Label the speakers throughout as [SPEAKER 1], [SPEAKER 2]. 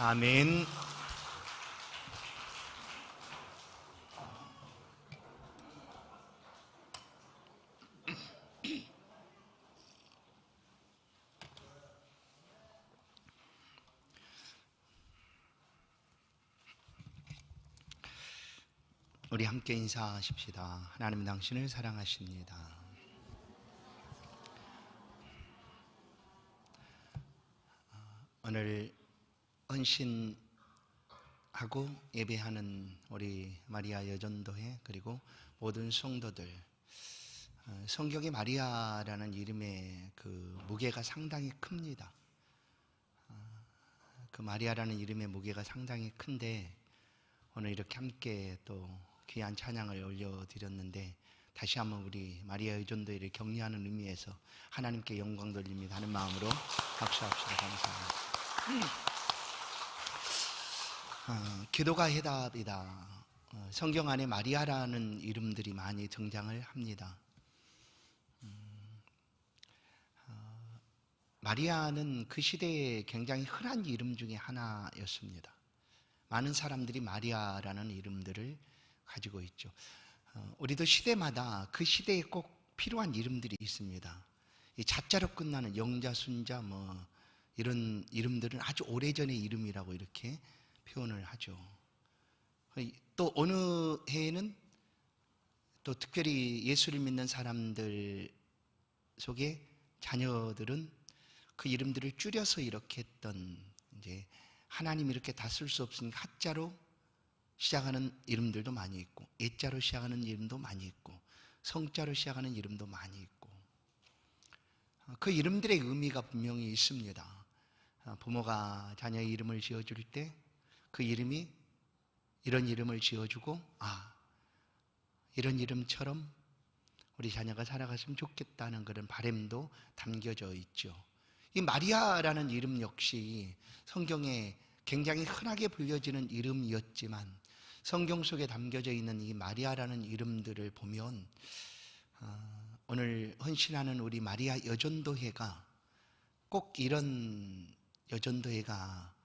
[SPEAKER 1] 아멘. 우리 함께 인사하십시다. 하나님 당신을 사랑하십니다. 오늘 헌신하고 예배하는 우리 마리아 여전도회 그리고 모든 성도들, 성경에 마리아라는 이름의 그 무게가 상당히 큽니다. 그 마리아라는 이름의 무게가 상당히 큰데 오늘 이렇게 함께 또 귀한 찬양을 올려드렸는데 다시 한번 우리 마리아 여전도회를 격려하는 의미에서 하나님께 영광 돌립니다 하는 마음으로 박수합시다. 감사합니다. 기도가 해답이다. 성경 안에 마리아라는 이름들이 많이 등장을 합니다. 마리아는 그 시대에 굉장히 흔한 이름 중에 하나였습니다. 많은 사람들이 마리아라는 이름들을 가지고 있죠. 우리도 시대마다 그 시대에 꼭 필요한 이름들이 있습니다. 이 자자로 끝나는 영자, 순자 이런 이름들은 아주 오래전의 이름이라고 이렇게 표현을 하죠. 또 어느 해에는 또 특별히 예수를 믿는 사람들 속에 자녀들은 그 이름들을 줄여서 이렇게 했던, 이제 하나님이 이렇게 다 쓸 수 없으니까 하자로 시작하는 이름들도 많이 있고, 예자로 시작하는 이름도 많이 있고, 성자로 시작하는 이름도 많이 있고, 그 이름들의 의미가 분명히 있습니다. 부모가 자녀의 이름을 지어줄 때 그 이름이 이런 이름을 지어주고, 이런 이름처럼 우리 자녀가 살아갔으면 좋겠다는 그런 바람도 담겨져 있죠. 이 마리아라는 이름 역시 성경에 굉장히 흔하게 불려지는 이름이었지만 성경 속에 담겨져 있는 이 마리아라는 이름들을 보면 오늘 헌신하는 우리 마리아 여전도회가 꼭 이런 여전도회가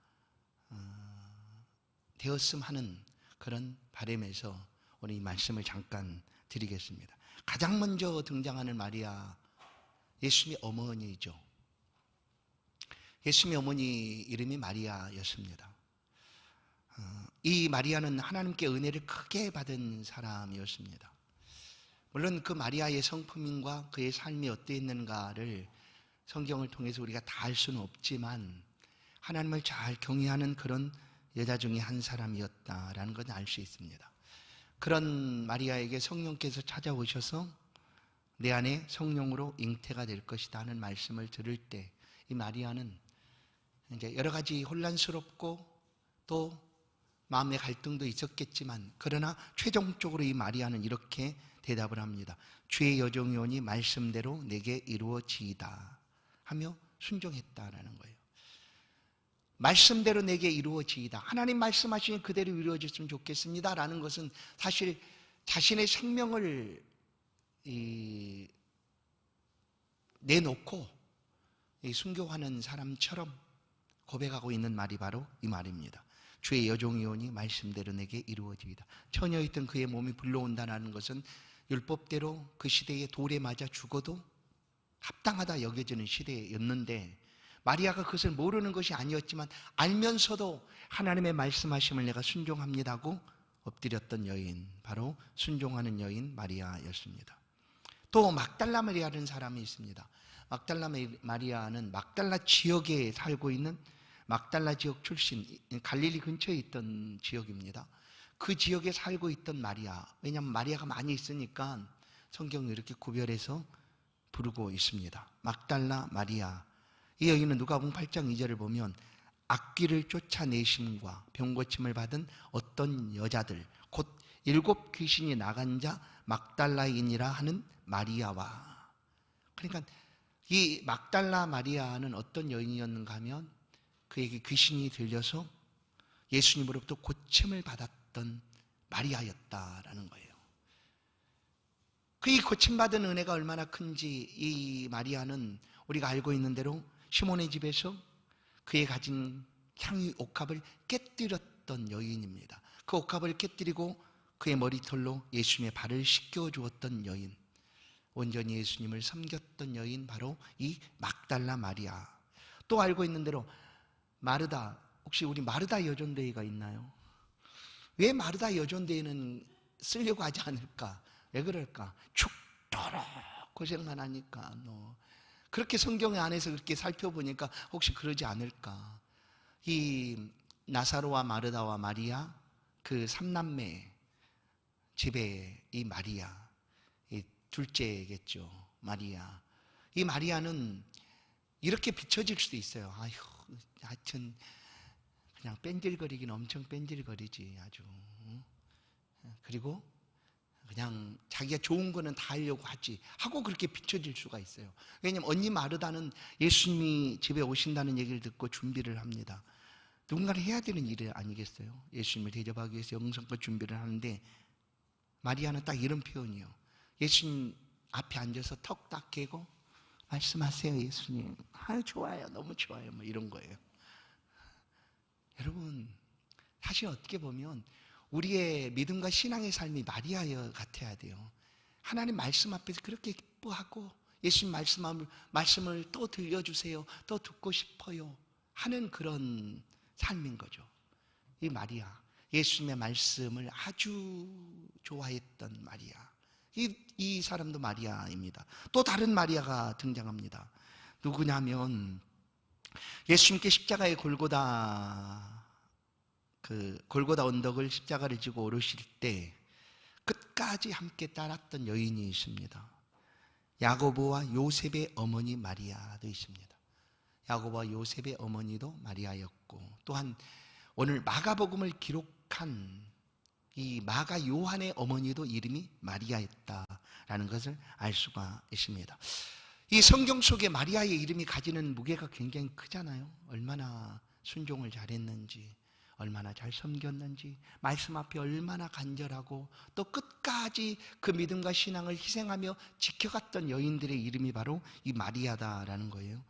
[SPEAKER 1] 되었음 하는 그런 바람에서 오늘 이 말씀을 잠깐 드리겠습니다. 가장 먼저 등장하는 마리아, 예수님의 어머니죠. 예수님의 어머니 이름이 마리아였습니다. 이 마리아는 하나님께 은혜를 크게 받은 사람이었습니다. 물론 그 마리아의 성품인과 그의 삶이 어떠했는가를 성경을 통해서 우리가 다 알 수는 없지만 하나님을 잘 경외하는 그런 여자 중에 한 사람이었다라는 건 알 수 있습니다. 그런 마리아에게 성령께서 찾아오셔서 내 안에 성령으로 잉태가 될 것이다 하는 말씀을 들을 때 이 마리아는 이제 여러 가지 혼란스럽고 또 마음의 갈등도 있었겠지만 그러나 최종적으로 이 마리아는 이렇게 대답을 합니다. 주의 여종이오니 말씀대로 내게 이루어지이다 하며 순종했다라는 거예요. 말씀대로 내게 이루어지이다. 하나님 말씀하시니 그대로 이루어졌으면 좋겠습니다 라는 것은 사실 자신의 생명을 내놓고 순교하는 사람처럼 고백하고 있는 말이 바로 이 말입니다. 주의 여종이오니 말씀대로 내게 이루어지이다. 처녀였던 그의 몸이 불러온다는 것은 율법대로 그 시대에 돌에 맞아 죽어도 합당하다 여겨지는 시대였는데 마리아가 그것을 모르는 것이 아니었지만 알면서도 하나님의 말씀하심을 내가 순종합니다고 엎드렸던 여인, 바로 순종하는 여인 마리아였습니다. 또 막달라 마리아라는 사람이 있습니다. 막달라 마리아는 막달라 지역에 살고 있는 막달라 지역 출신, 갈릴리 근처에 있던 지역입니다. 그 지역에 살고 있던 마리아, 왜냐하면 마리아가 많이 있으니까 성경을 이렇게 구별해서 부르고 있습니다. 막달라 마리아, 이 여인은 누가복음 8장 2절을 보면 악귀를 쫓아내심과 병고침을 받은 어떤 여자들, 곧 7 귀신이 나간 자 막달라인이라 하는 마리아와, 그러니까 이 막달라 마리아는 어떤 여인이었는가 하면 그에게 귀신이 들려서 예수님으로부터 고침을 받았던 마리아였다라는 거예요. 그 이 고침받은 은혜가 얼마나 큰지 이 마리아는 우리가 알고 있는 대로 시몬의 집에서 그의 가진 향유 옥합을 깨뜨렸던 여인입니다. 그 옥합을 깨뜨리고 그의 머리털로 예수님의 발을 씻겨 주었던 여인, 온전히 예수님을 섬겼던 여인, 바로 이 막달라 마리아. 또 알고 있는 대로 마르다, 혹시 우리 마르다 여전대회가 있나요? 왜 마르다 여전대회는 쓰려고 하지 않을까? 왜 그럴까? 죽도록 고생만 하니까. 그렇게 성경 안에서 그렇게 살펴보니까 혹시 그러지 않을까? 이 나사로와 마르다와 마리아, 그 삼남매 집에 이 마리아, 이 둘째겠죠, 마리아. 이 마리아는 이렇게 비춰질 수도 있어요. 아휴, 하여튼 그냥 뺀질거리긴 엄청 뺀질거리지 아주. 그리고 그냥 자기가 좋은 거는 다 하려고 하지 하고 그렇게 비춰질 수가 있어요. 왜냐하면 언니 마르다는 예수님이 집에 오신다는 얘기를 듣고 준비를 합니다. 누군가를 해야 되는 일 아니겠어요? 예수님을 대접하기 위해서 영성껏 준비를 하는데, 마리아는 딱 이런 표현이에요. 예수님 앞에 앉아서 턱 딱 개고 말씀하세요 예수님. 아유 좋아요, 너무 좋아요, 뭐 이런 거예요. 여러분, 사실 어떻게 보면 우리의 믿음과 신앙의 삶이 마리아 같아야 돼요. 하나님 말씀 앞에서 그렇게 기뻐하고 예수님 말씀을 또 들려주세요, 또 듣고 싶어요 하는 그런 삶인 거죠. 이 마리아, 예수님의 말씀을 아주 좋아했던 마리아. 이 사람도 마리아입니다. 또 다른 마리아가 등장합니다. 누구냐면 예수님께 십자가의 골고다 언덕을 십자가를 지고 오르실 때 끝까지 함께 따랐던 여인이 있습니다. 야고보와 요셉의 어머니 마리아도 있습니다. 야고보와 요셉의 어머니도 마리아였고, 또한 오늘 마가복음을 기록한 이 마가 요한의 어머니도 이름이 마리아였다라는 것을 알 수가 있습니다. 이 성경 속에 마리아의 이름이 가지는 무게가 굉장히 크잖아요. 얼마나 순종을 잘했는지, 얼마나 잘 섬겼는지, 말씀 앞에 얼마나 간절하고 또 끝까지 그 믿음과 신앙을 희생하며 지켜갔던 여인들의 이름이 바로 이 마리아다라는 거예요.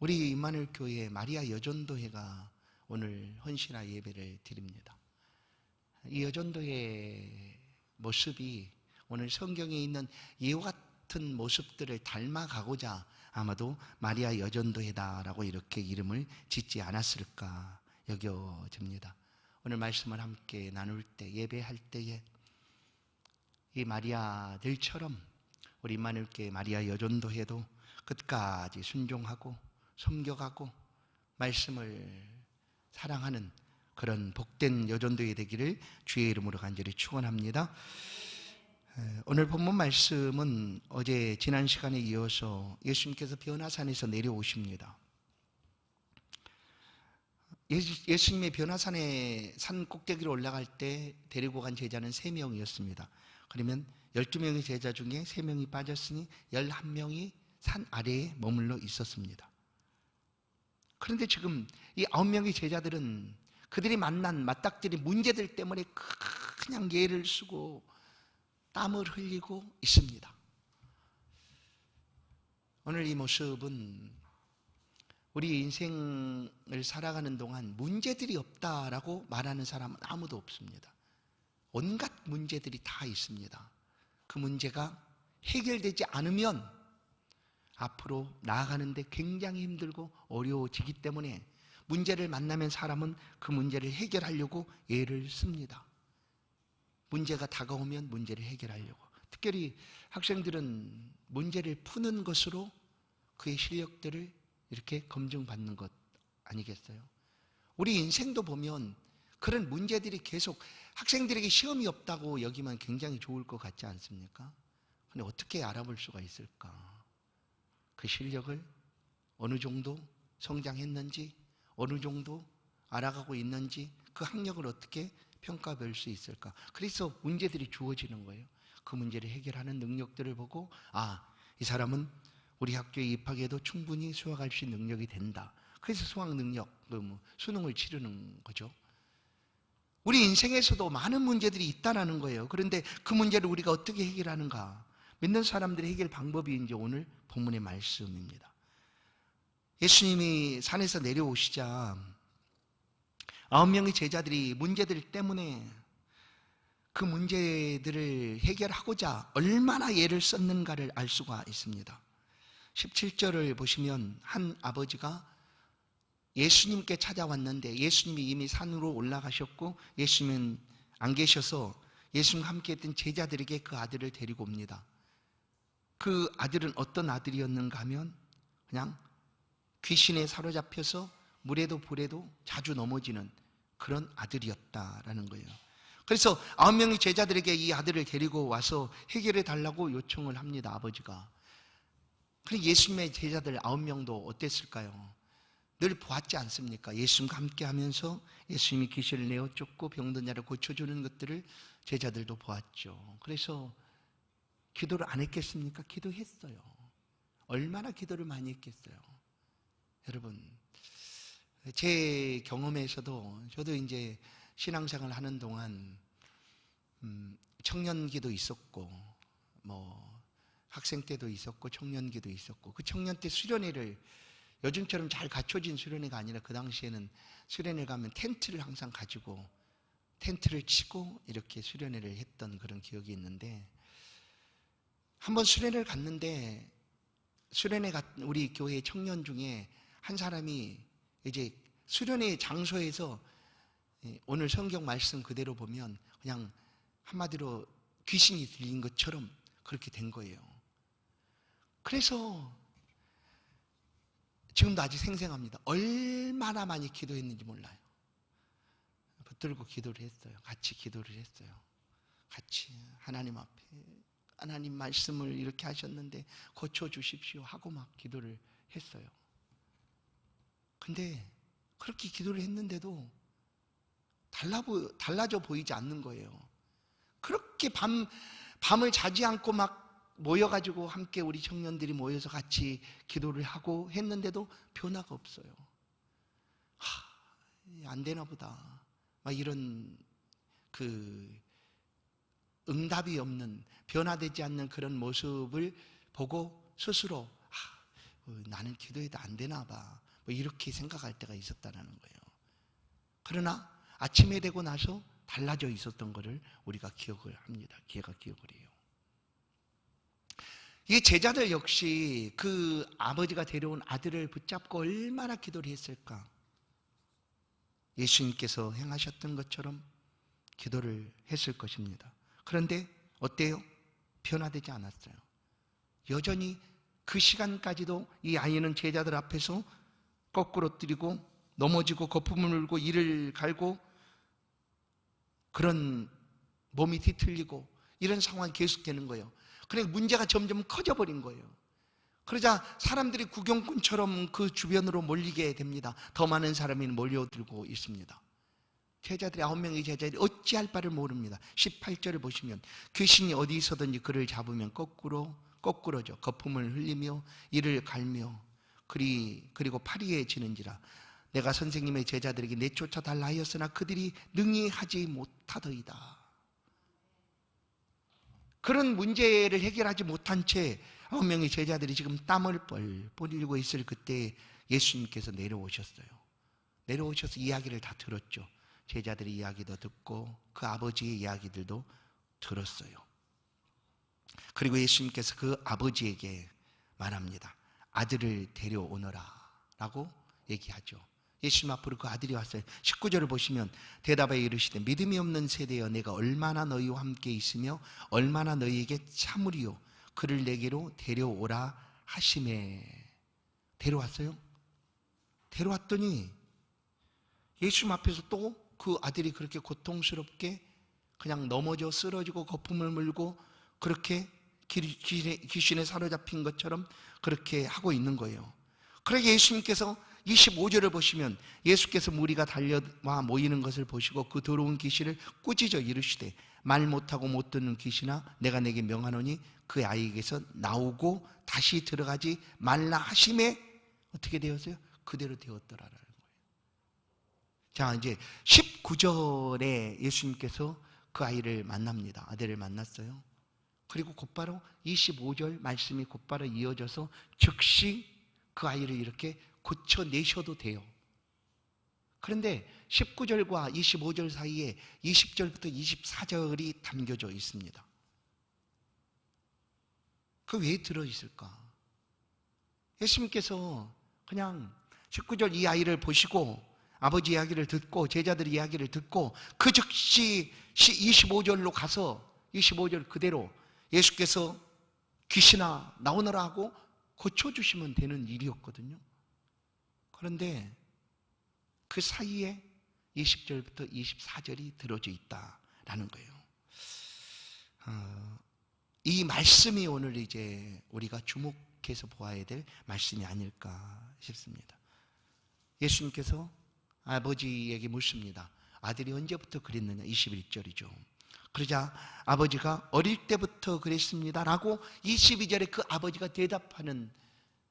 [SPEAKER 1] 우리 임마누엘 교회 마리아 여전도회가 오늘 헌신화 예배를 드립니다. 이 여전도의 모습이 오늘 성경에 있는 이와 같은 모습들을 닮아가고자 아마도 마리아 여전도회다라고 이렇게 이름을 짓지 않았을까 여겨집니다. 오늘 말씀을 함께 나눌 때, 예배할 때에 이 마리아들처럼 우리 임마누엘 교회 마리아 여전도회도 끝까지 순종하고 섬겨가고 말씀을 사랑하는 그런 복된 여전도회 되기를 주의 이름으로 간절히 축원합니다. 오늘 본문 말씀은 어제 지난 시간에 이어서 예수님께서 변화산에서 내려오십니다. 예수님의 변화산에 산 꼭대기로 올라갈 때 데리고 간 제자는 3명이었습니다. 그러면 12명의 제자 중에 3명이 빠졌으니 11명이 산 아래에 머물러 있었습니다. 그런데 지금 이 9명의 제자들은 그들이 만난 맞닥뜨린 문제들 때문에 그냥 예를 쓰고 땀을 흘리고 있습니다. 오늘 이 모습은 우리 인생을 살아가는 동안 문제들이 없다라고 말하는 사람은 아무도 없습니다. 온갖 문제들이 다 있습니다. 그 문제가 해결되지 않으면 앞으로 나아가는데 굉장히 힘들고 어려워지기 때문에 문제를 만나면 사람은 그 문제를 해결하려고 애를 씁니다. 문제가 다가오면 문제를 해결하려고. 특별히 학생들은 문제를 푸는 것으로 그의 실력들을 이렇게 검증받는 것 아니겠어요? 우리 인생도 보면 그런 문제들이 계속, 학생들에게 시험이 없다고 여기면 굉장히 좋을 것 같지 않습니까? 근데 어떻게 알아볼 수가 있을까? 그 실력을 어느 정도 성장했는지, 어느 정도 알아가고 있는지, 그 학력을 어떻게 평가할 수 있을까? 그래서 문제들이 주어지는 거예요. 그 문제를 해결하는 능력들을 보고, 이 사람은 우리 학교에 입학해도 충분히 수학할 수 있는 능력이 된다. 그래서 수학 능력, 수능을 치르는 거죠. 우리 인생에서도 많은 문제들이 있다는 거예요. 그런데 그 문제를 우리가 어떻게 해결하는가? 믿는 사람들의 해결 방법이 이제 오늘 본문의 말씀입니다. 예수님이 산에서 내려오시자 9명의 제자들이 문제들 때문에 그 문제들을 해결하고자 얼마나 애를 썼는가를 알 수가 있습니다. 17절을 보시면 한 아버지가 예수님께 찾아왔는데 예수님이 이미 산으로 올라가셨고 예수님은 안 계셔서 예수님과 함께 했던 제자들에게 그 아들을 데리고 옵니다. 그 아들은 어떤 아들이었는가 하면 그냥 귀신에 사로잡혀서 물에도 불에도 자주 넘어지는 그런 아들이었다라는 거예요. 그래서 9명의 제자들에게 이 아들을 데리고 와서 해결해 달라고 요청을 합니다. 아버지가. 그런데 예수님의 제자들 9명도 어땠을까요? 늘 보았지 않습니까? 예수님과 함께 하면서 예수님이 귀신을 내어 쫓고 병든 자를 고쳐주는 것들을 제자들도 보았죠. 그래서 기도를 안 했겠습니까? 기도했어요. 얼마나 기도를 많이 했겠어요. 여러분, 제 경험에서도 저도 이제 신앙생활을 하는 동안 청년기도 있었고 뭐 학생 때도 있었고 청년기도 있었고 그 청년 때 수련회를 요즘처럼 잘 갖춰진 수련회가 아니라 그 당시에는 수련회 가면 텐트를 항상 가지고 텐트를 치고 이렇게 수련회를 했던 그런 기억이 있는데 한번 수련회를 갔는데 수련회 우리 교회 청년 중에 한 사람이 이제 수련회 장소에서 오늘 성경 말씀 그대로 보면 그냥 한마디로 귀신이 들린 것처럼 그렇게 된 거예요. 그래서 지금도 아직 생생합니다. 얼마나 많이 기도했는지 몰라요. 붙들고 기도를 했어요. 같이 기도를 했어요. 같이 하나님 앞에 하나님 말씀을 이렇게 하셨는데 고쳐주십시오 하고 막 기도를 했어요. 근데 그렇게 기도를 했는데도 달라져 보이지 않는 거예요. 그렇게 밤을 자지 않고 막 모여가지고 함께 우리 청년들이 모여서 같이 기도를 하고 했는데도 변화가 없어요. 안 되나 보다. 막 이런 응답이 없는, 변화되지 않는 그런 모습을 보고 스스로 나는 기도해도 안 되나 봐. 뭐 이렇게 생각할 때가 있었다는 거예요. 그러나 아침에 되고 나서 달라져 있었던 것을 우리가 기억을 합니다. 걔가 기억을 해요. 이 제자들 역시 그 아버지가 데려온 아들을 붙잡고 얼마나 기도를 했을까? 예수님께서 행하셨던 것처럼 기도를 했을 것입니다. 그런데 어때요? 변화되지 않았어요. 여전히 그 시간까지도 이 아이는 제자들 앞에서 거꾸로 뜨리고 넘어지고 거품을 물고 이를 갈고 그런 몸이 뒤틀리고 이런 상황이 계속되는 거예요. 그래서 문제가 점점 커져버린 거예요. 그러자 사람들이 구경꾼처럼 그 주변으로 몰리게 됩니다. 더 많은 사람이 몰려들고 있습니다. 제자들이 9명의 제자들이 어찌할 바를 모릅니다. 18절을 보시면 귀신이 어디 있어든지 그를 잡으면 거꾸로져 거품을 흘리며 이를 갈며 그리고 파리에 지는지라 내가 선생님의 제자들에게 내쫓아 달라 하였으나 그들이 능히 하지 못하더이다. 그런 문제를 해결하지 못한 채 9명의 제자들이 지금 땀을 뻘뻘 흘리고 있을 그때 예수님께서 내려오셨어요. 내려오셔서 이야기를 다 들었죠. 제자들의 이야기도 듣고 그 아버지의 이야기들도 들었어요. 그리고 예수님께서 그 아버지에게 말합니다. 아들을 데려오너라 라고 얘기하죠. 예수님 앞으로 그 아들이 왔어요. 19절을 보시면 대답하여 이르시되 믿음이 없는 세대여 내가 얼마나 너희와 함께 있으며 얼마나 너희에게 참으리요 그를 내게로 데려오라 하시매. 데려왔어요. 데려왔더니 예수님 앞에서 또 그 아들이 그렇게 고통스럽게 그냥 넘어져 쓰러지고 거품을 물고 그렇게 귀신에 사로잡힌 것처럼 그렇게 하고 있는 거예요. 그러게 예수님께서 25절을 보시면 예수께서 무리가 달려와 모이는 것을 보시고 그 더러운 귀신을 꾸짖어 이르시되 말 못하고 못 듣는 귀신아 내가 내게 명하노니 그 아이에게서 나오고 다시 들어가지 말라 하심에 어떻게 되었어요? 그대로 되었더라라는 거예요. 자, 이제 19절에 예수님께서 그 아이를 만납니다. 아들을 만났어요. 그리고 곧바로 25절 말씀이 곧바로 이어져서 즉시 그 아이를 이렇게 고쳐내셔도 돼요. 그런데 19절과 25절 사이에 20절부터 24절이 담겨져 있습니다. 그 왜 들어있을까? 예수님께서 그냥 19절 이 아이를 보시고 아버지 이야기를 듣고 제자들 이야기를 듣고 그 즉시 25절로 가서 25절 그대로 예수께서 귀신아 나오너라 하고 고쳐주시면 되는 일이었거든요. 그런데 그 사이에 20절부터 24절이 들어져 있다라는 거예요. 이 말씀이 오늘 이제 우리가 주목해서 보아야 될 말씀이 아닐까 싶습니다. 예수님께서 아버지에게 묻습니다. 아들이 언제부터 그랬느냐? 21절이죠. 그러자 아버지가 어릴 때부터 그랬습니다 라고 22절에 그 아버지가 대답하는,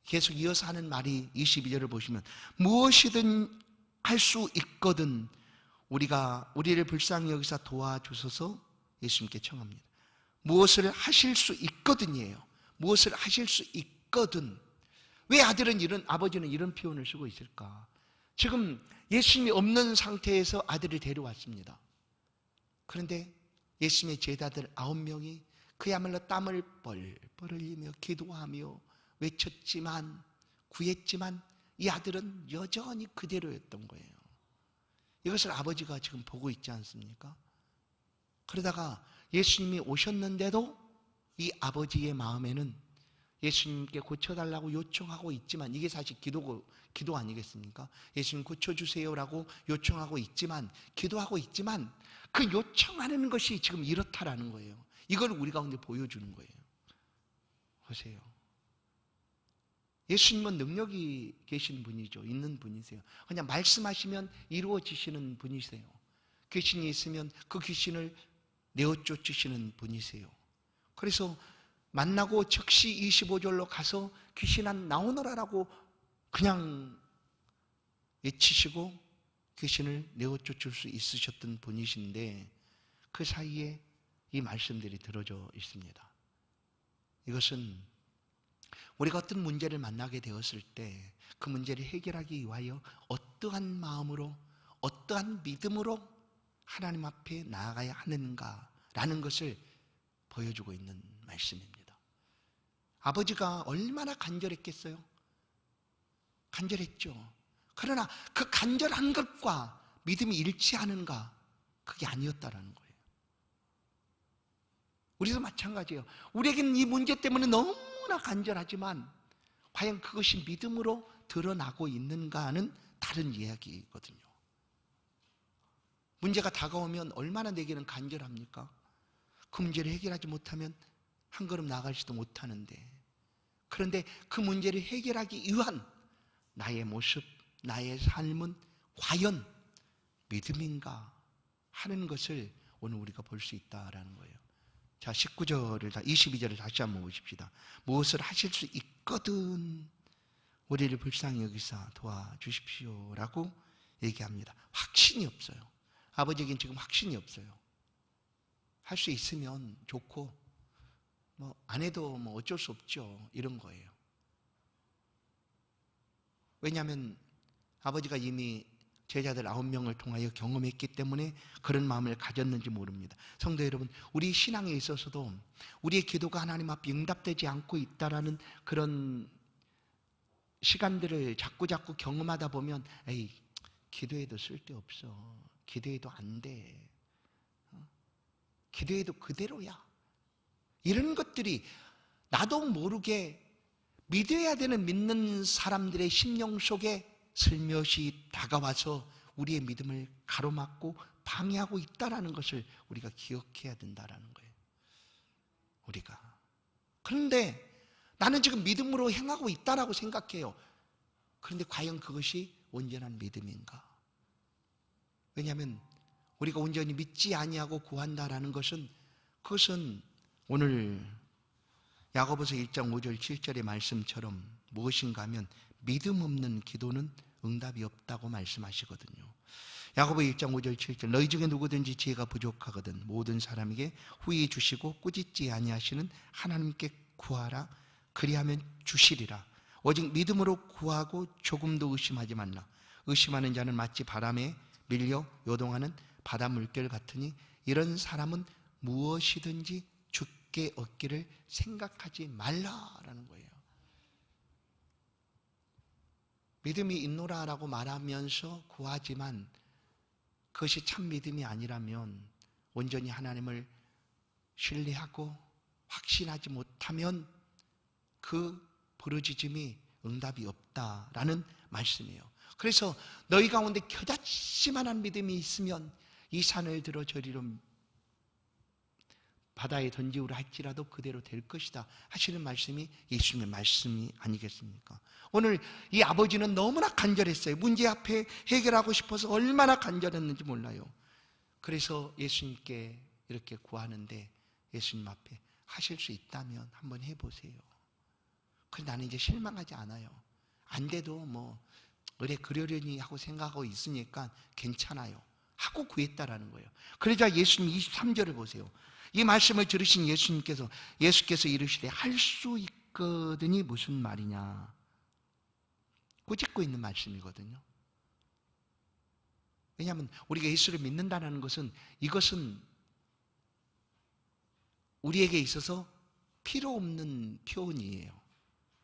[SPEAKER 1] 계속 이어서 하는 말이 22절을 보시면 무엇이든 할 수 있거든 우리를 불쌍히 여기사 도와주소서 예수님께 청합니다. 무엇을 하실 수 있거든이에요. 무엇을 하실 수 있거든. 왜 아버지는 이런 표현을 쓰고 있을까? 지금 예수님이 없는 상태에서 아들을 데려왔습니다. 그런데 예수님의 제자들 9명이 그야말로 땀을 뻘뻘 흘리며 기도하며 외쳤지만, 구했지만 이 아들은 여전히 그대로였던 거예요. 이것을 아버지가 지금 보고 있지 않습니까? 그러다가 예수님이 오셨는데도 이 아버지의 마음에는 예수님께 고쳐달라고 요청하고 있지만, 이게 사실 기도 아니겠습니까? 예수님 고쳐주세요라고 요청하고 있지만, 기도하고 있지만 그 요청하는 것이 지금 이렇다라는 거예요. 이걸 우리 가운데 보여주는 거예요. 보세요. 예수님은 능력이 계신 분이죠. 있는 분이세요. 그냥 말씀하시면 이루어지시는 분이세요. 귀신이 있으면 그 귀신을 내어 쫓으시는 분이세요. 그래서 만나고 즉시 25절로 가서 귀신아 나오너라라고 그냥 외치시고 귀신을 내어 쫓을 수 있으셨던 분이신데, 그 사이에 이 말씀들이 들어져 있습니다. 이것은 우리가 어떤 문제를 만나게 되었을 때 그 문제를 해결하기 위하여 어떠한 마음으로, 어떠한 믿음으로 하나님 앞에 나아가야 하는가라는 것을 보여주고 있는 말씀입니다. 아버지가 얼마나 간절했겠어요? 간절했죠. 그러나 그 간절한 것과 믿음이 일치하는가? 그게 아니었다라는 거예요. 우리도 마찬가지예요. 우리에게는 이 문제 때문에 너무나 간절하지만 과연 그것이 믿음으로 드러나고 있는가는 다른 이야기거든요. 문제가 다가오면 얼마나 내게는 간절합니까? 그 문제를 해결하지 못하면 한 걸음 나아가지도 못하는데, 그런데 그 문제를 해결하기 위한 나의 모습, 나의 삶은 과연 믿음인가 하는 것을 오늘 우리가 볼 수 있다라는 거예요. 자, 22절을 다시 한번 보십시다. 무엇을 하실 수 있거든 우리를 불쌍히 여기사 도와주십시오 라고 얘기합니다. 확신이 없어요. 아버지에겐 지금 확신이 없어요. 할 수 있으면 좋고 안 해도 어쩔 수 없죠, 이런 거예요. 왜냐하면 아버지가 이미 제자들 9명을 통하여 경험했기 때문에 그런 마음을 가졌는지 모릅니다. 성도 여러분, 우리 신앙에 있어서도 우리의 기도가 하나님 앞에 응답되지 않고 있다라는 그런 시간들을 자꾸 경험하다 보면, 에이, 기도해도 쓸데없어, 기도해도 안 돼, 기도해도 그대로야, 이런 것들이 나도 모르게 믿어야 되는 믿는 사람들의 심령 속에 슬며시 다가와서 우리의 믿음을 가로막고 방해하고 있다는 것을 우리가 기억해야 된다는 거예요. 우리가. 그런데 나는 지금 믿음으로 행하고 있다라고 생각해요. 그런데 과연 그것이 온전한 믿음인가? 왜냐하면 우리가 온전히 믿지 아니하고 구한다라는 것은, 그것은 오늘 야고보서 1장 5절 7절의 말씀처럼 무엇인가 하면 믿음 없는 기도는 응답이 없다고 말씀하시거든요. 야고보 1장 5절 7절 너희 중에 누구든지 지혜가 부족하거든 모든 사람에게 후히 주시고 꾸짖지 아니하시는 하나님께 구하라 그리하면 주시리라. 오직 믿음으로 구하고 조금도 의심하지 말라. 의심하는 자는 마치 바람에 밀려 요동하는 바다 물결 같으니 이런 사람은 무엇이든지 주께 얻기를 생각하지 말라라는 거예요. 믿음이 있노라라고 말하면서 구하지만 그것이 참 믿음이 아니라면, 온전히 하나님을 신뢰하고 확신하지 못하면 그 부르짖음이 응답이 없다라는 말씀이에요. 그래서 너희 가운데 겨자씨만한 믿음이 있으면 이 산을 들어 저리로 바다에 던지우라 할지라도 그대로 될 것이다 하시는 말씀이 예수님의 말씀이 아니겠습니까? 오늘 이 아버지는 너무나 간절했어요. 문제 앞에 해결하고 싶어서 얼마나 간절했는지 몰라요. 그래서 예수님께 이렇게 구하는데 예수님 앞에 하실 수 있다면 한번 해보세요. 그런데 나는 이제 실망하지 않아요. 안 돼도 그래 그러려니 하고 생각하고 있으니까 괜찮아요 하고 구했다라는 거예요. 그러자 예수님 23절을 보세요. 이 말씀을 들으신 예수께서 이르시되 할 수 있거든이 무슨 말이냐. 꾸짖고 있는 말씀이거든요. 왜냐하면 우리가 예수를 믿는다는 것은, 이것은 우리에게 있어서 필요 없는 표현이에요.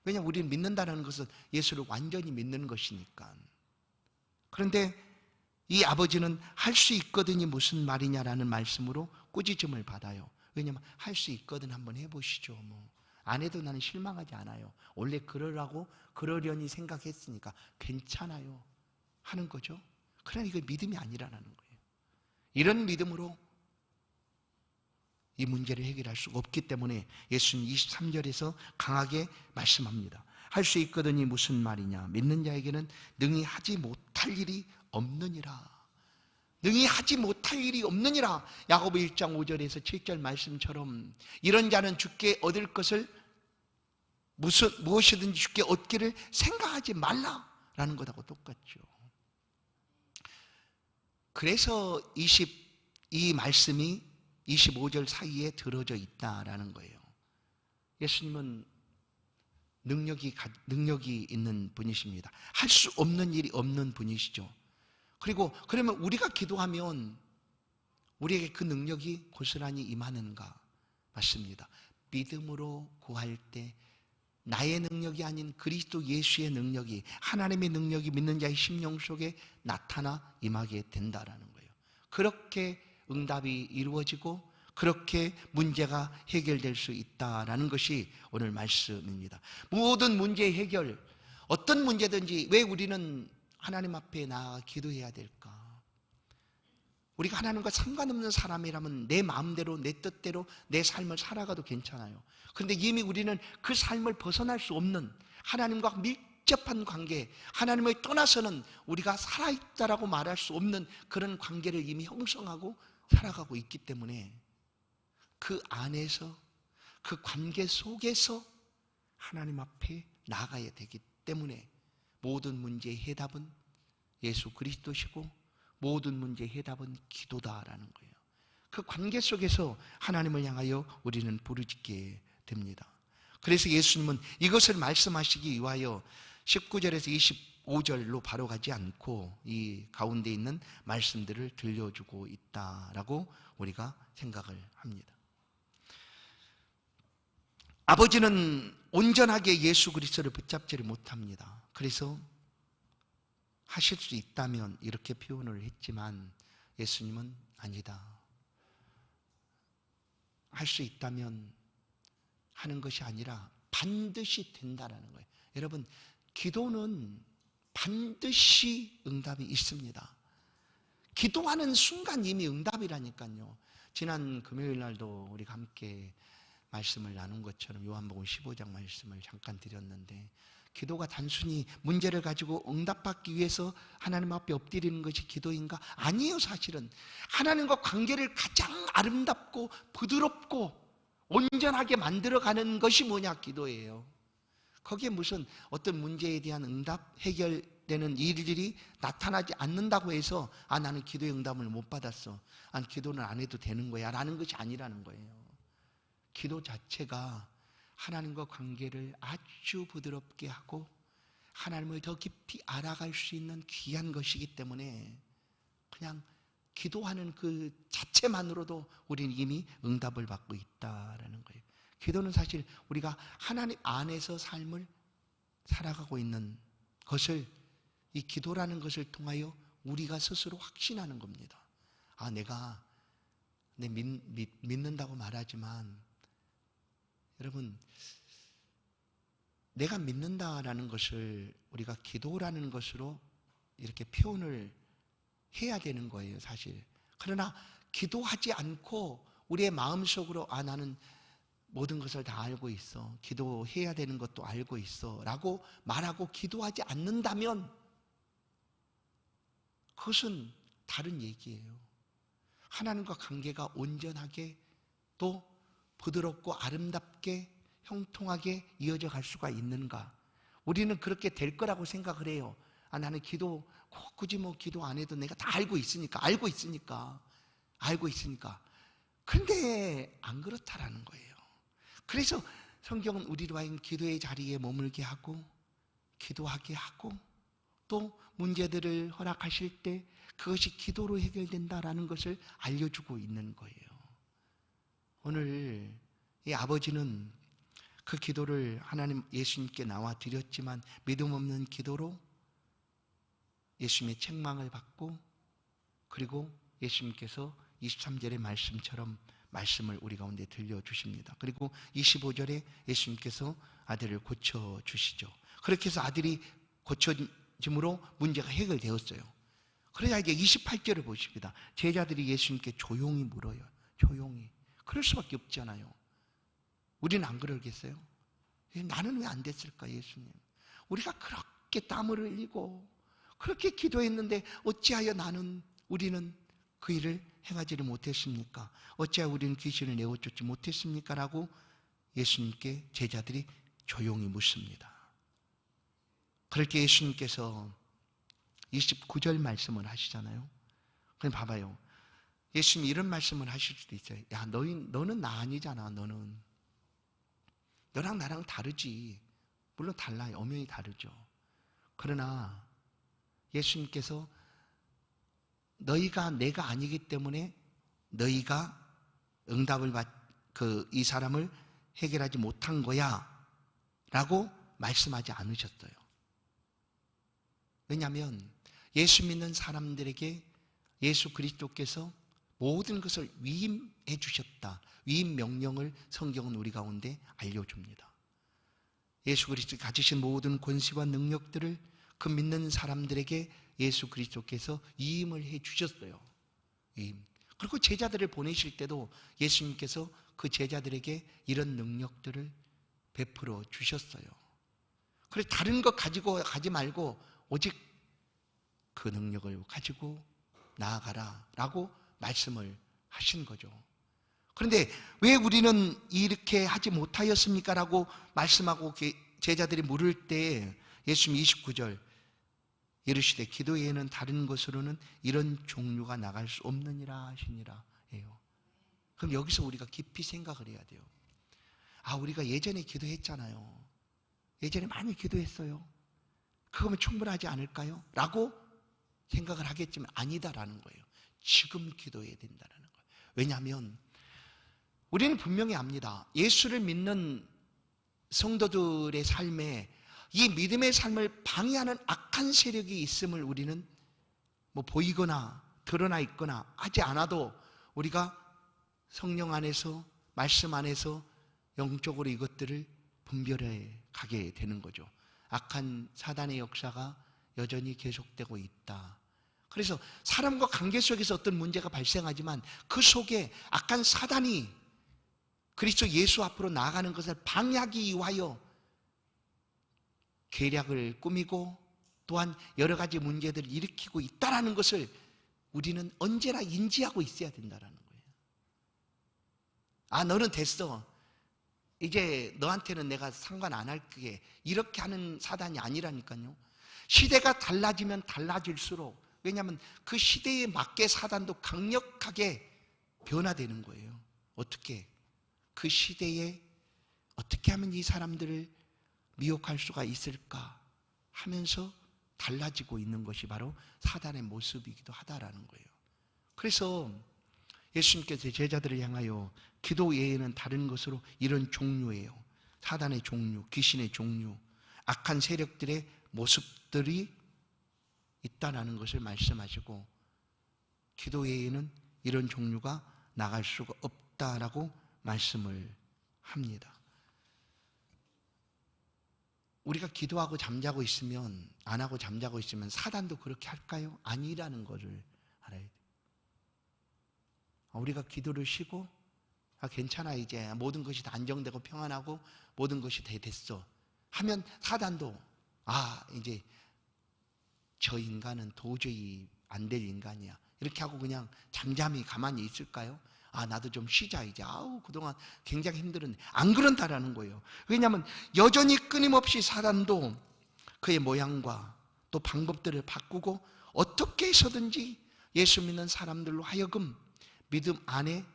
[SPEAKER 1] 왜냐하면 우리는 믿는다는 것은 예수를 완전히 믿는 것이니까. 그런데 이 아버지는 할 수 있거든이 무슨 말이냐라는 말씀으로 꾸짖음을 받아요. 왜냐하면 할 수 있거든 한번 해보시죠. 안 해도 나는 실망하지 않아요. 원래 그러려니 생각했으니까 괜찮아요 하는 거죠. 그러나 이거 믿음이 아니라는 거예요. 이런 믿음으로 이 문제를 해결할 수가 없기 때문에 예수님 23절에서 강하게 말씀합니다. 할 수 있거든이 무슨 말이냐. 믿는 자에게는 능히 하지 못할 일이 없느니라. 능히 하지 못할 일이 없느니라. 야고보 1장 5절에서 7절 말씀처럼 이런 자는 주께 얻을 것을 무엇이든지 주께 얻기를 생각하지 말라라는 것하고 똑같죠. 그래서 이 말씀이 25절 사이에 들어져 있다라는 거예요. 예수님은 능력이 있는 분이십니다. 할 수 없는 일이 없는 분이시죠. 그러면 우리가 기도하면 우리에게 그 능력이 고스란히 임하는가? 맞습니다. 믿음으로 구할 때 나의 능력이 아닌 그리스도 예수의 능력이, 하나님의 능력이 믿는 자의 심령 속에 나타나 임하게 된다라는 거예요. 그렇게 응답이 이루어지고 그렇게 문제가 해결될 수 있다라는 것이 오늘 말씀입니다. 모든 문제의 해결, 어떤 문제든지 왜 우리는 하나님 앞에 나아가 기도해야 될까? 우리가 하나님과 상관없는 사람이라면 내 마음대로 내 뜻대로 내 삶을 살아가도 괜찮아요. 그런데 이미 우리는 그 삶을 벗어날 수 없는, 하나님과 밀접한 관계, 하나님을 떠나서는 우리가 살아있다라고 말할 수 없는 그런 관계를 이미 형성하고 살아가고 있기 때문에 그 안에서, 그 관계 속에서 하나님 앞에 나아가야 되기 때문에 모든 문제의 해답은 예수 그리스도시고 모든 문제의 해답은 기도다라는 거예요. 그 관계 속에서 하나님을 향하여 우리는 부르짖게 됩니다. 그래서 예수님은 이것을 말씀하시기 위하여 19절에서 25절로 바로 가지 않고 이 가운데 있는 말씀들을 들려주고 있다라고 우리가 생각을 합니다. 아버지는 온전하게 예수 그리스도를 붙잡지를 못합니다. 그래서 하실 수 있다면 이렇게 표현을 했지만 예수님은 아니다. 할 수 있다면 하는 것이 아니라 반드시 된다라는 거예요. 여러분, 기도는 반드시 응답이 있습니다. 기도하는 순간 이미 응답이라니까요. 지난 금요일 날도 우리가 함께 말씀을 나눈 것처럼 요한복음 15장 말씀을 잠깐 드렸는데, 기도가 단순히 문제를 가지고 응답받기 위해서 하나님 앞에 엎드리는 것이 기도인가? 아니에요. 사실은 하나님과 관계를 가장 아름답고 부드럽고 온전하게 만들어가는 것이 뭐냐? 기도예요. 거기에 무슨 어떤 문제에 대한 응답, 해결되는 일들이 나타나지 않는다고 해서 나는 기도의 응답을 못 받았어, 기도는 안 해도 되는 거야 라는 것이 아니라는 거예요. 기도 자체가 하나님과 관계를 아주 부드럽게 하고 하나님을 더 깊이 알아갈 수 있는 귀한 것이기 때문에 그냥 기도하는 그 자체만으로도 우리는 이미 응답을 받고 있다라는 거예요. 기도는 사실 우리가 하나님 안에서 삶을 살아가고 있는 것을, 이 기도라는 것을 통하여 우리가 스스로 확신하는 겁니다. 아, 내가 믿는다고 말하지만 여러분, 내가 믿는다라는 것을 우리가 기도라는 것으로 이렇게 표현을 해야 되는 거예요, 사실. 그러나 기도하지 않고 우리의 마음속으로 아, 나는 모든 것을 다 알고 있어, 기도해야 되는 것도 알고 있어 라고 말하고 기도하지 않는다면 그것은 다른 얘기예요. 하나님과 관계가 온전하게 또 부드럽고 아름답게 형통하게 이어져 갈 수가 있는가? 우리는 그렇게 될 거라고 생각을 해요. 아, 나는 기도 굳이 기도 안 해도 내가 다 알고 있으니까. 근데 안 그렇다라는 거예요. 그래서 성경은 우리로 하여금 기도의 자리에 머물게 하고 기도하게 하고 또 문제들을 허락하실 때 그것이 기도로 해결된다라는 것을 알려주고 있는 거예요. 오늘 이 아버지는 그 기도를 하나님 예수님께 나와 드렸지만 믿음 없는 기도로 예수님의 책망을 받고, 그리고 예수님께서 23절의 말씀처럼 말씀을 우리 가운데 들려주십니다. 그리고 25절에 예수님께서 아들을 고쳐주시죠. 그렇게 해서 아들이 고쳐짐으로 문제가 해결되었어요. 그래야 이제 28절을 보십니다. 제자들이 예수님께 조용히 물어요. 조용히. 그럴 수밖에 없잖아요. 우리는 안 그러겠어요? 나는 왜 안 됐을까, 예수님? 우리가 그렇게 땀을 흘리고 그렇게 기도했는데 어찌하여 우리는 그 일을 행하지를 못했습니까? 어찌하여 우리는 귀신을 내어쫓지 못했습니까? 라고 예수님께 제자들이 조용히 묻습니다. 그럴 때 예수님께서 29절 말씀을 하시잖아요. 그럼 봐봐요. 예수님이 이런 말씀을 하실 수도 있어요. 야, 너는 나 아니잖아. 너랑 나랑 다르지. 물론 달라요. 엄연히 다르죠. 그러나 예수님께서 너희가 내가 아니기 때문에 너희가 응답을 이 사람을 해결하지 못한 거야 라고 말씀하지 않으셨어요. 왜냐하면 예수 믿는 사람들에게 예수 그리스도께서 모든 것을 위임해 주셨다. 위임 명령을 성경은 우리 가운데 알려줍니다. 예수 그리스도가 가지신 모든 권세와 능력들을 그 믿는 사람들에게 예수 그리스도께서 위임을 해 주셨어요. 위임. 그리고 제자들을 보내실 때도 예수님께서 그 제자들에게 이런 능력들을 베풀어 주셨어요. 그래서 다른 것 가지고 가지 말고 오직 그 능력을 가지고 나아가라 라고 말씀을 하신 거죠. 그런데 왜 우리는 이렇게 하지 못하였습니까? 라고 말씀하고 제자들이 물을 때 예수님 29절 이르시되 기도 외에는 다른 것으로는 이런 종류가 나갈 수 없느니라 하시니라 해요. 그럼 여기서 우리가 깊이 생각을 해야 돼요. 아, 우리가 예전에 기도했잖아요. 예전에 많이 기도했어요. 그거면 충분하지 않을까요? 라고 생각을 하겠지만 아니다라는 거예요. 지금 기도해야 된다는 거예요. 왜냐하면 우리는 분명히 압니다. 예수를 믿는 성도들의 삶에 이 믿음의 삶을 방해하는 악한 세력이 있음을 우리는 보이거나 드러나 있거나 하지 않아도 우리가 성령 안에서 말씀 안에서 영적으로 이것들을 분별해 가게 되는 거죠. 악한 사단의 역사가 여전히 계속되고 있다. 그래서 사람과 관계 속에서 어떤 문제가 발생하지만 그 속에 악한 사단이 그리스도 예수 앞으로 나아가는 것을 방해하기 위하여 계략을 꾸미고 또한 여러 가지 문제들을 일으키고 있다는 것을 우리는 언제나 인지하고 있어야 된다는 거예요. 아, 너는 됐어. 이제 너한테는 내가 상관 안 할게. 이렇게 하는 사단이 아니라니까요. 시대가 달라지면 달라질수록, 왜냐하면 그 시대에 맞게 사단도 강력하게 변화되는 거예요. 어떻게? 그 시대에 어떻게 하면 이 사람들을 미혹할 수가 있을까 하면서 달라지고 있는 것이 바로 사단의 모습이기도 하다라는 거예요. 그래서 예수님께서 제자들을 향하여 기도 외에는 다른 것으로 이런 종류예요. 사단의 종류, 귀신의 종류, 악한 세력들의 모습들이 있다라는 것을 말씀하시고 기도 외에는 이런 종류가 나갈 수가 없다라고 말씀을 합니다. 우리가 기도하고 잠자고 있으면, 안 하고 잠자고 있으면 사단도 그렇게 할까요? 아니라는 것을 알아야 돼요. 우리가 기도를 쉬고 괜찮아, 이제 모든 것이 다 안정되고 평안하고 모든 것이 다 됐어 하면 사단도 이제 저 인간은 도저히 안 될 인간이야 이렇게 하고 그냥 잠잠히 가만히 있을까요? 나도 좀 쉬자 이제. 그동안 굉장히 힘들었네. 안 그런다라는 거예요. 왜냐하면 여전히 끊임없이 사단도 그의 모양과 또 방법들을 바꾸고 어떻게 해서든지 예수 믿는 사람들로 하여금 믿음 안에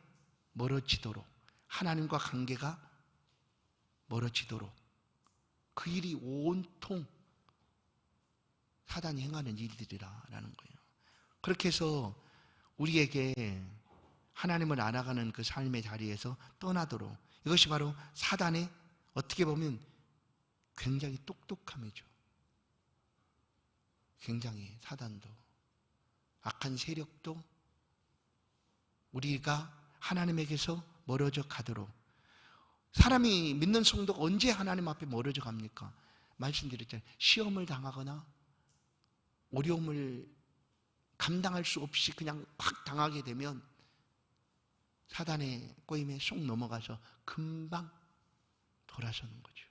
[SPEAKER 1] 멀어지도록, 하나님과 관계가 멀어지도록 그 일이 온통 사단이 행하는 일들이라는 거예요. 그렇게 해서 우리에게 하나님을 알아가는 그 삶의 자리에서 떠나도록, 이것이 바로 사단의 어떻게 보면 굉장히 똑똑함이죠. 굉장히 사단도, 악한 세력도 우리가 하나님에게서 멀어져 가도록. 사람이 믿는 성도가 언제 하나님 앞에 멀어져 갑니까? 말씀드렸잖아요. 시험을 당하거나 어려움을 감당할 수 없이 그냥 확 당하게 되면 사단의 꼬임에 쏙 넘어가서 금방 돌아서는 거죠.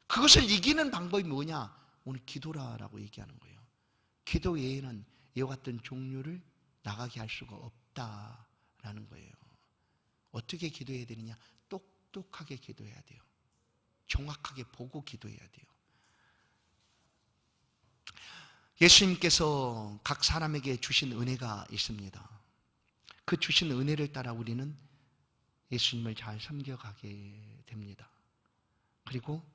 [SPEAKER 1] 그것을 이기는 방법이 뭐냐? 오늘 기도라라고 얘기하는 거예요. 기도 외에는 이와 같은 종류를 나가게 할 수가 없다라는 거예요. 어떻게 기도해야 되느냐? 똑똑하게 기도해야 돼요. 정확하게 보고 기도해야 돼요. 예수님께서 각 사람에게 주신 은혜가 있습니다. 그 주신 은혜를 따라 우리는 예수님을 잘 섬겨가게 됩니다. 그리고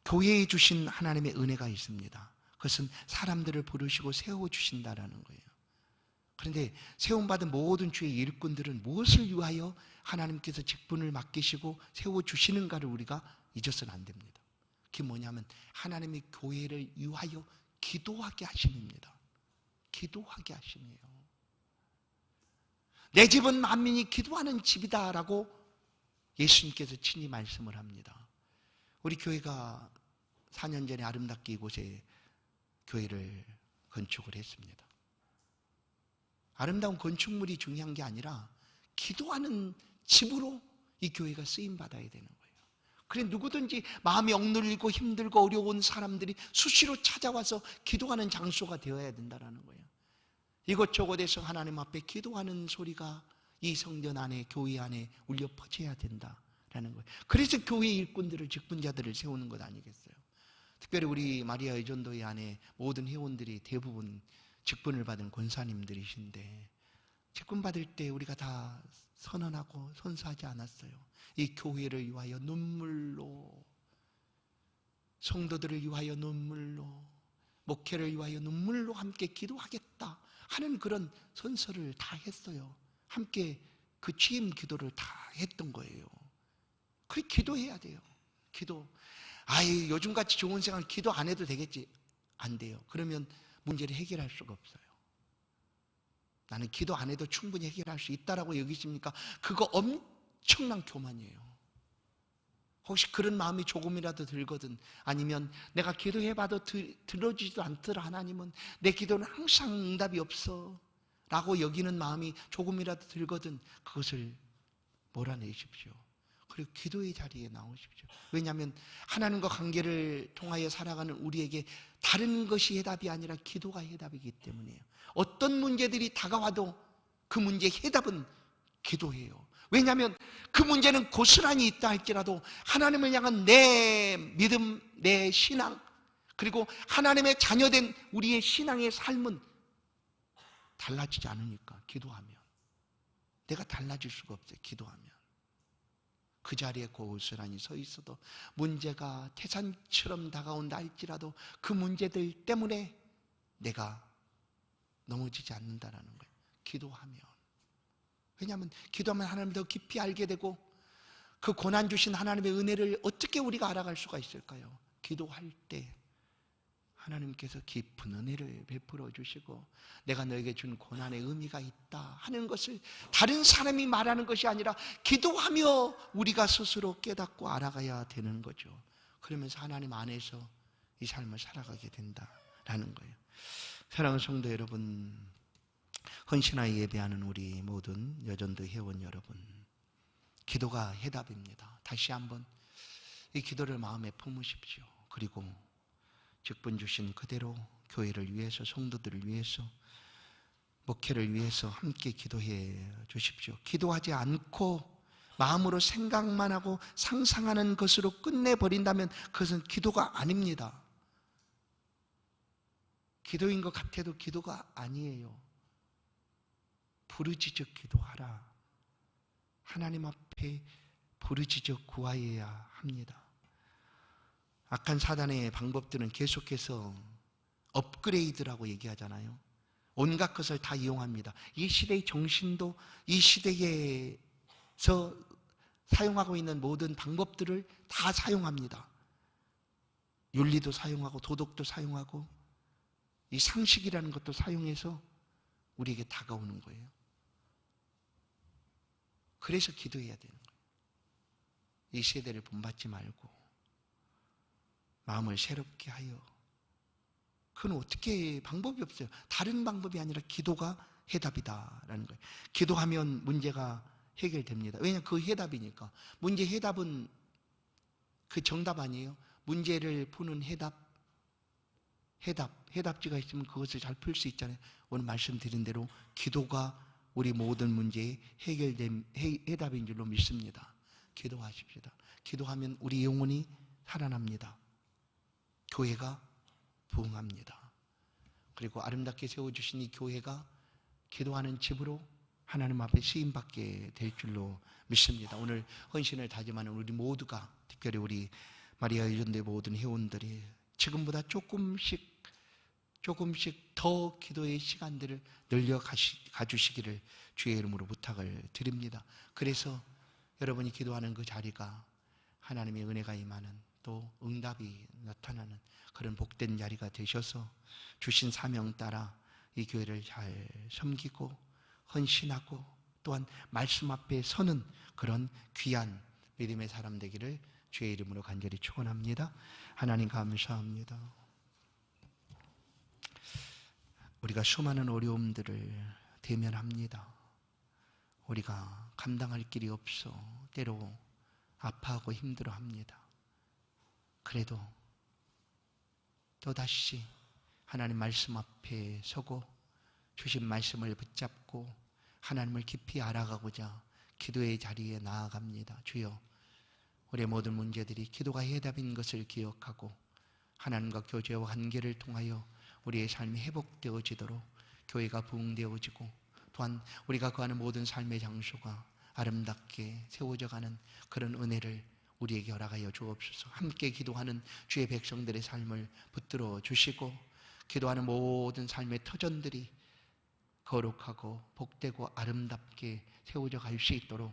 [SPEAKER 1] 교회에 주신 하나님의 은혜가 있습니다. 그것은 사람들을 부르시고 세워주신다라는 거예요. 그런데 세움받은 모든 주의 일꾼들은 무엇을 위하여 하나님께서 직분을 맡기시고 세워주시는가를 우리가 잊어서는 안 됩니다. 그게 뭐냐면 하나님의 교회를 위하여 기도하게 하심입니다. 기도하게 하심이에요. 내 집은 만민이 기도하는 집이다라고 예수님께서 친히 말씀을 합니다. 우리 교회가 4년 전에 아름답게 이곳에 교회를 건축을 했습니다. 아름다운 건축물이 중요한 게 아니라 기도하는 집으로 이 교회가 쓰임받아야 되는 거예요. 그래 누구든지 마음이 억눌리고 힘들고 어려운 사람들이 수시로 찾아와서 기도하는 장소가 되어야 된다는 거예요. 이곳저곳에서 하나님 앞에 기도하는 소리가 이 성전 안에, 교회 안에 울려 퍼져야 된다라는 거예요. 그래서 교회 일꾼들을, 직분자들을 세우는 것 아니겠어요? 특별히 우리 마리아 의전도회 안에 모든 회원들이 대부분 직분을 받은 권사님들이신데 직분 받을 때 우리가 다 선언하고 선사하지 않았어요. 이 교회를 위하여 눈물로, 성도들을 위하여 눈물로, 목회를 위하여 눈물로 함께 기도하겠다 하는 그런 선서를 다 했어요. 함께 그 취임 기도를 다 했던 거예요. 그래 기도해야 돼요. 기도. 요즘같이 좋은 생활 기도 안 해도 되겠지? 안 돼요. 그러면 문제를 해결할 수가 없어요. 나는 기도 안 해도 충분히 해결할 수 있다라고 여기십니까? 그거 엄청난 교만이에요. 혹시 그런 마음이 조금이라도 들거든, 아니면 내가 기도해봐도 들어주지도 않더라, 하나님은 내 기도는 항상 응답이 없어 라고 여기는 마음이 조금이라도 들거든, 그것을 몰아내십시오. 그리고 기도의 자리에 나오십시오. 왜냐하면 하나님과 관계를 통하여 살아가는 우리에게 다른 것이 해답이 아니라 기도가 해답이기 때문이에요. 어떤 문제들이 다가와도 그 문제의 해답은 기도예요. 왜냐하면 그 문제는 고스란히 있다 할지라도 하나님을 향한 내 믿음, 내 신앙, 그리고 하나님의 자녀된 우리의 신앙의 삶은 달라지지 않으니까. 기도하면 내가 달라질 수가 없어요. 기도하면. 그 자리에 고스란히 서 있어도 문제가 태산처럼 다가온다 할지라도 그 문제들 때문에 내가 넘어지지 않는다라는 거예요. 기도하면. 왜냐하면 기도하면 하나님을 더 깊이 알게 되고 그 고난 주신 하나님의 은혜를 어떻게 우리가 알아갈 수가 있을까요? 기도할 때 하나님께서 깊은 은혜를 베풀어 주시고 내가 너에게 준 고난의 의미가 있다 하는 것을 다른 사람이 말하는 것이 아니라 기도하며 우리가 스스로 깨닫고 알아가야 되는 거죠. 그러면서 하나님 안에서 이 삶을 살아가게 된다라는 거예요. 사랑하는 성도 여러분, 헌신하여 예배하는 우리 모든 여전도 회원 여러분, 기도가 해답입니다. 다시 한번 이 기도를 마음에 품으십시오. 그리고 직분 주신 그대로 교회를 위해서, 성도들을 위해서, 목회를 위해서 함께 기도해 주십시오. 기도하지 않고 마음으로 생각만 하고 상상하는 것으로 끝내버린다면 그것은 기도가 아닙니다. 기도인 것 같아도 기도가 아니에요. 부르짖어 기도하라. 하나님 앞에 부르짖어 구하여야 합니다. 악한 사단의 방법들은 계속해서 업그레이드라고 얘기하잖아요. 온갖 것을 다 이용합니다. 이 시대의 정신도 이 시대에서 사용하고 있는 모든 방법들을 다 사용합니다. 윤리도 사용하고 도덕도 사용하고 이 상식이라는 것도 사용해서 우리에게 다가오는 거예요. 그래서 기도해야 되는 거예요. 이 세대를 본받지 말고 마음을 새롭게 하여. 그건 어떻게 방법이 없어요. 다른 방법이 아니라 기도가 해답이다라는 거예요. 기도하면 문제가 해결됩니다. 왜냐하면 그 해답이니까. 문제 해답은 그 정답 아니에요. 문제를 푸는 해답지가 있으면 그것을 잘 풀 수 있잖아요. 오늘 말씀드린 대로 기도가 우리 모든 문제의 해답인 줄로 믿습니다. 기도하십시다. 기도하면 우리 영혼이 살아납니다. 교회가 부흥합니다. 그리고 아름답게 세워주신 이 교회가 기도하는 집으로 하나님 앞에 쓰임받게 될 줄로 믿습니다. 오늘 헌신을 다짐하는 우리 모두가, 특별히 우리 마리아 여전대 모든 회원들이 지금보다 조금씩 더 기도의 시간들을 늘려 가주시기를 주의 이름으로 부탁을 드립니다. 그래서 여러분이 기도하는 그 자리가 하나님의 은혜가 임하는, 또 응답이 나타나는 그런 복된 자리가 되셔서 주신 사명 따라 이 교회를 잘 섬기고 헌신하고 또한 말씀 앞에 서는 그런 귀한 믿음의 사람 되기를 주의 이름으로 간절히 축원합니다. 하나님 감사합니다. 우리가 수많은 어려움들을 대면합니다. 우리가 감당할 길이 없어 때로 아파하고 힘들어합니다. 그래도 또다시 하나님 말씀 앞에 서고 주신 말씀을 붙잡고 하나님을 깊이 알아가고자 기도의 자리에 나아갑니다. 주여, 우리의 모든 문제들이 기도가 해답인 것을 기억하고 하나님과 교제와 관계를 통하여 우리의 삶이 회복되어지도록 교회가 부흥되어지고 또한 우리가 거하는 모든 삶의 장소가 아름답게 세워져가는 그런 은혜를 우리에게 허락하여 주옵소서. 함께 기도하는 주의 백성들의 삶을 붙들어 주시고 기도하는 모든 삶의 터전들이 거룩하고 복되고 아름답게 세워져 갈 수 있도록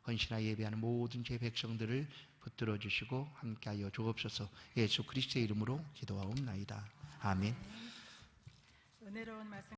[SPEAKER 1] 헌신하여 예배하는 모든 주의 백성들을 붙들어 주시고 함께하여 주옵소서. 예수 그리스도의 이름으로 기도하옵나이다. 아멘.
[SPEAKER 2] 은혜로운 말씀